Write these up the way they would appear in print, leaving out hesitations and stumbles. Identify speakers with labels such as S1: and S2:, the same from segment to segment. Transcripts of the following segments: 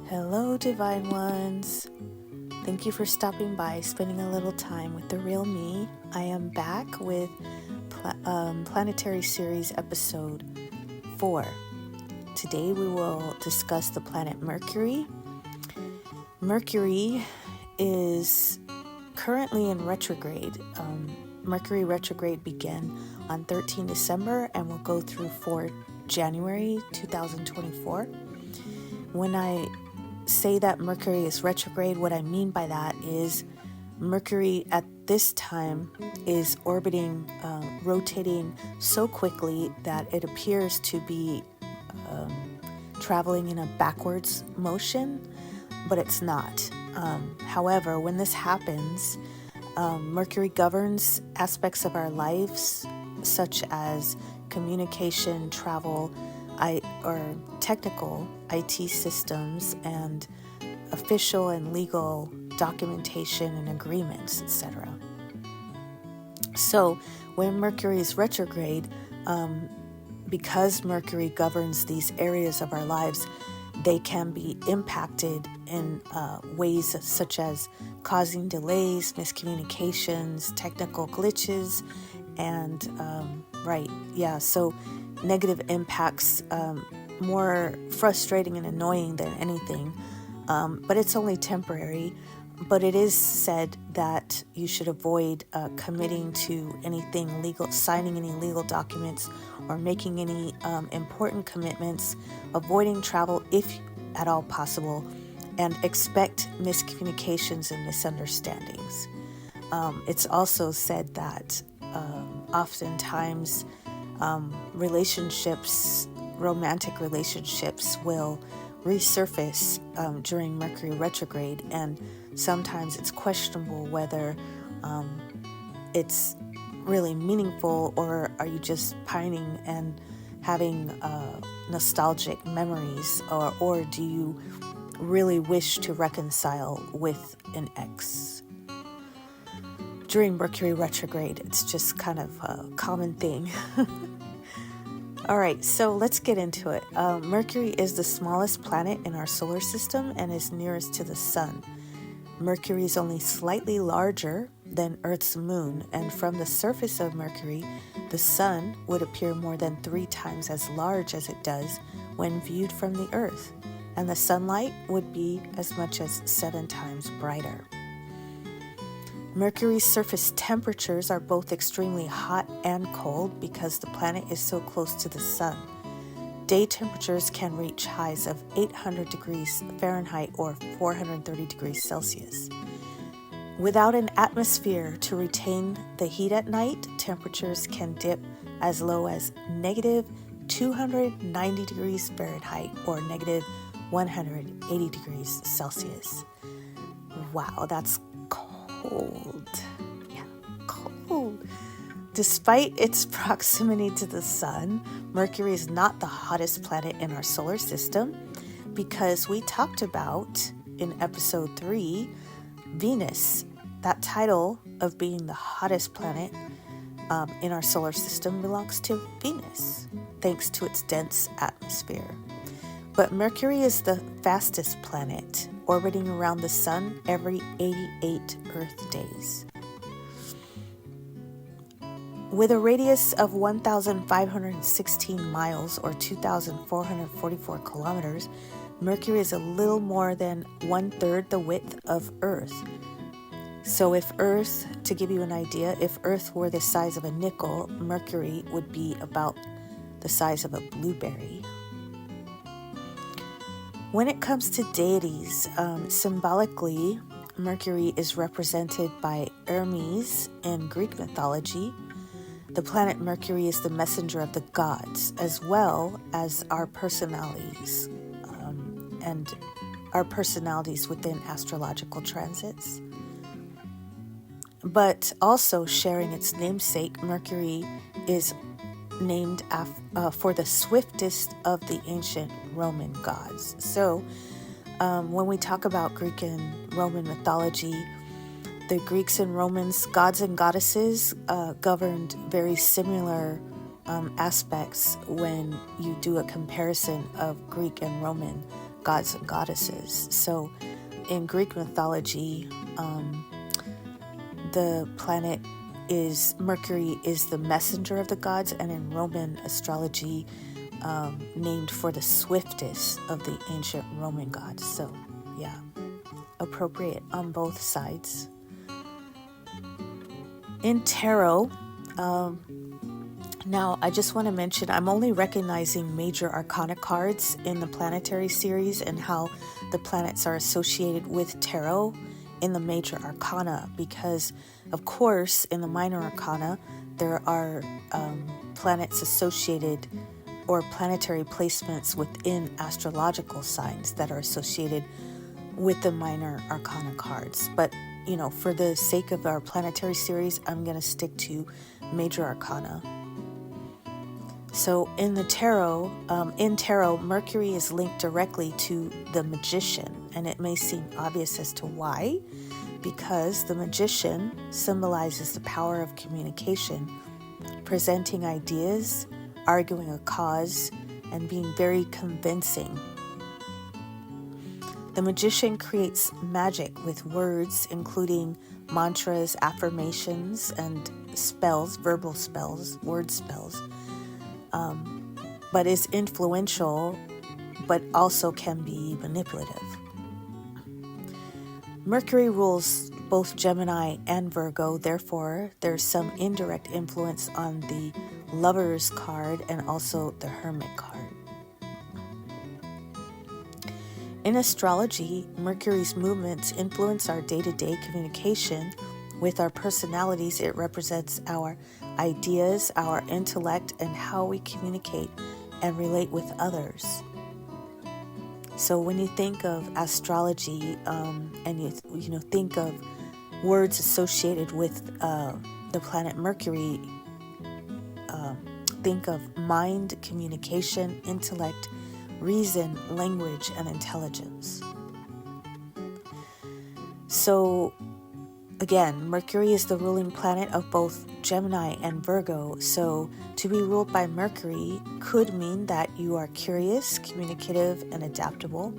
S1: Hello, Divine Ones. Thank you for stopping by, spending a little time with the real me. I am back with Planetary Series Episode 4. Today we will discuss the planet Mercury. Mercury is currently in retrograde. Mercury retrograde began on 13 December and will go through 4 January 2024. When I say that Mercury is retrograde, what I mean by that is Mercury at this time is orbiting, rotating so quickly that it appears to be traveling in a backwards motion, but it's not. However, when this happens, Mercury governs aspects of our lives such as communication, travel, or technical IT systems, and official and legal documentation and agreements, etc. So when Mercury is retrograde, because Mercury governs these areas of our lives, they can be impacted in ways such as causing delays, miscommunications, technical glitches, and so negative impacts, more frustrating and annoying than anything, but it's only temporary. But it is said that you should avoid committing to anything legal, signing any legal documents, or making any important commitments, avoiding travel if at all possible, and expect miscommunications and misunderstandings. It's also said that oftentimes romantic relationships will resurface during Mercury retrograde, and sometimes it's questionable whether it's really meaningful, or are you just pining and having nostalgic memories, or do you really wish to reconcile with an ex? During Mercury retrograde, it's just kind of a common thing. All right, so let's get into it. Mercury is the smallest planet in our solar system and is nearest to the sun. Mercury is only slightly larger than Earth's moon, and from the surface of Mercury, the sun would appear more than 3 times as large as it does when viewed from the Earth, and the sunlight would be as much as 7 times brighter. Mercury's surface temperatures are both extremely hot and cold because the planet is so close to the sun. Day temperatures can reach highs of 800 degrees Fahrenheit or 430 degrees Celsius. Without an atmosphere to retain the heat at night, temperatures can dip as low as negative 290 degrees Fahrenheit or negative 180 degrees Celsius. Wow, that's cold. Yeah, cold. Despite its proximity to the sun, Mercury is not the hottest planet in our solar system because we talked about in episode 3, Venus. That title of being the hottest planet in our solar system belongs to Venus, thanks to its dense atmosphere. But Mercury is the fastest planet, orbiting around the sun every 88 Earth days. With a radius of 1,516 miles or 2,444 kilometers, Mercury is a little more than 1/3 the width of Earth. So if Earth, to give you an idea, if Earth were the size of a nickel, Mercury would be about the size of a blueberry. When it comes to deities, symbolically, Mercury is represented by Hermes in Greek mythology. The planet Mercury is the messenger of the gods, as well as our personalities, and our personalities within astrological transits. But also sharing its namesake, Mercury is named for the swiftest of the ancient Roman gods. So when we talk about Greek and Roman mythology, the Greeks and Romans, gods and goddesses, governed very similar aspects when you do a comparison of Greek and Roman gods and goddesses. So in Greek mythology, the planet Mercury is the messenger of the gods, and in Roman astrology, named for the swiftest of the ancient Roman gods. So yeah, appropriate on both sides. In tarot, now I just want to mention I'm only recognizing major arcana cards in the Planetary series and how the planets are associated with tarot in the major arcana, because of course in the minor arcana there are planets associated or planetary placements within astrological signs that are associated with the minor arcana cards. But for the sake of our Planetary series, I'm going to stick to major arcana. So in tarot, Mercury is linked directly to the magician, and it may seem obvious as to why, because the magician symbolizes the power of communication, presenting ideas, arguing a cause, and being very convincing. The magician creates magic with words, including mantras, affirmations, and spells, verbal spells, word spells, but is influential, but also can be manipulative. Mercury rules both Gemini and Virgo, therefore there's some indirect influence on the Lover's card and also the Hermit card. In astrology, Mercury's movements influence our day-to-day communication with our personalities. It represents our ideas, our intellect, and how we communicate and relate with others. So when you think of astrology and you think of words associated with the planet Mercury, think of mind, communication, intellect, reason, language, and intelligence. So again, Mercury is the ruling planet of both Gemini and Virgo. So to be ruled by Mercury could mean that you are curious, communicative, and adaptable.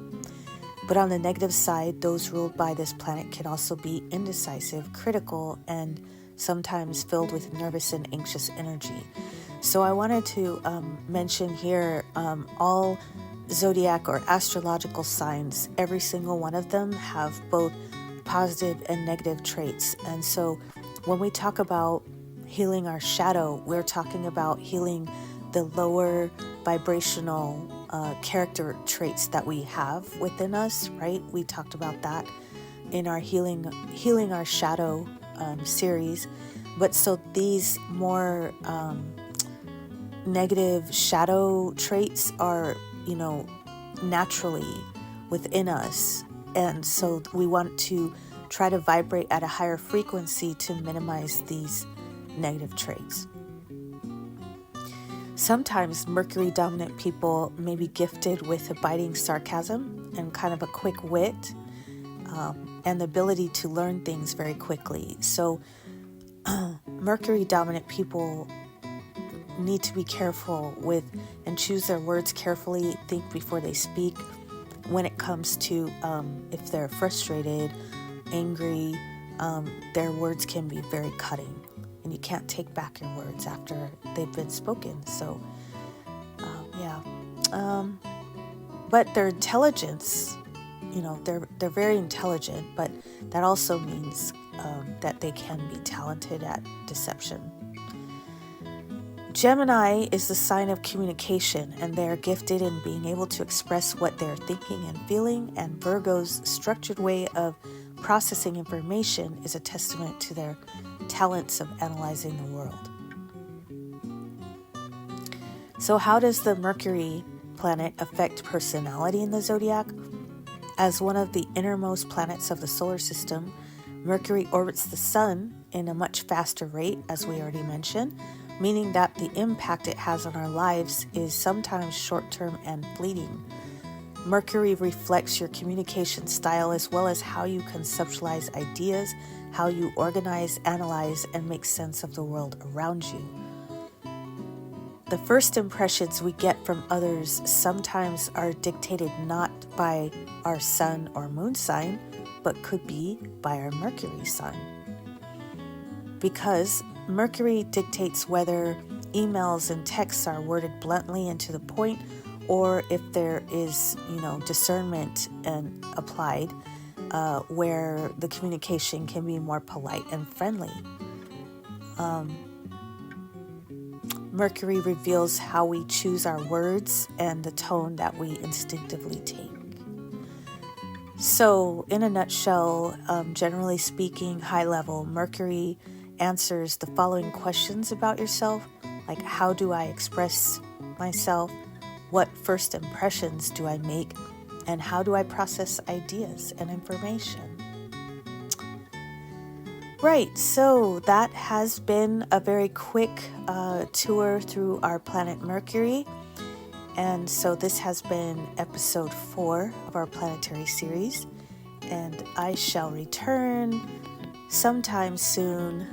S1: But on the negative side, those ruled by this planet can also be indecisive, critical, and sometimes filled with nervous and anxious energy. So I wanted to mention here all zodiac or astrological signs. Every single one of them have both positive and negative traits. And so when we talk about healing our shadow, we're talking about healing the lower vibrational character traits that we have within us, right? We talked about that in our healing our shadow series. But so these more negative shadow traits are, naturally within us. And so we want to try to vibrate at a higher frequency to minimize these negative traits. Sometimes Mercury dominant people may be gifted with a biting sarcasm and kind of a quick wit, and the ability to learn things very quickly. So Mercury dominant people need to be careful with and choose their words carefully, think before they speak. When it comes to if they're frustrated, angry, their words can be very cutting, and you can't take back your words after they've been spoken. So but their intelligence, they're very intelligent, but that also means that they can be talented at deception. Gemini is the sign of communication, and they are gifted in being able to express what they're thinking and feeling, and Virgo's structured way of processing information is a testament to their talents of analyzing the world. So how does the Mercury planet affect personality in the zodiac? As one of the innermost planets of the solar system, Mercury orbits the Sun in a much faster rate, as we already mentioned, meaning that the impact it has on our lives is sometimes short-term and fleeting. Mercury reflects your communication style as well as how you conceptualize ideas, how you organize, analyze, and make sense of the world around you. The first impressions we get from others sometimes are dictated not by our sun or moon sign, but could be by our Mercury sign. Because Mercury dictates whether emails and texts are worded bluntly and to the point, or if there is, discernment and applied, where the communication can be more polite and friendly. Mercury reveals how we choose our words and the tone that we instinctively take. So, in a nutshell, generally speaking, high level, Mercury answers the following questions about yourself, like how do I express myself, what first impressions do I make, and how do I process ideas and information. Right, so that has been a very quick tour through our planet Mercury. And so this has been episode 4 of our planetary series. And I shall return sometime soon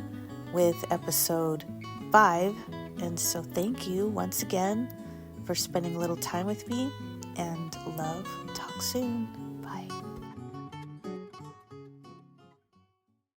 S1: with episode 5. And so thank you once again for spending a little time with me. And love, talk soon.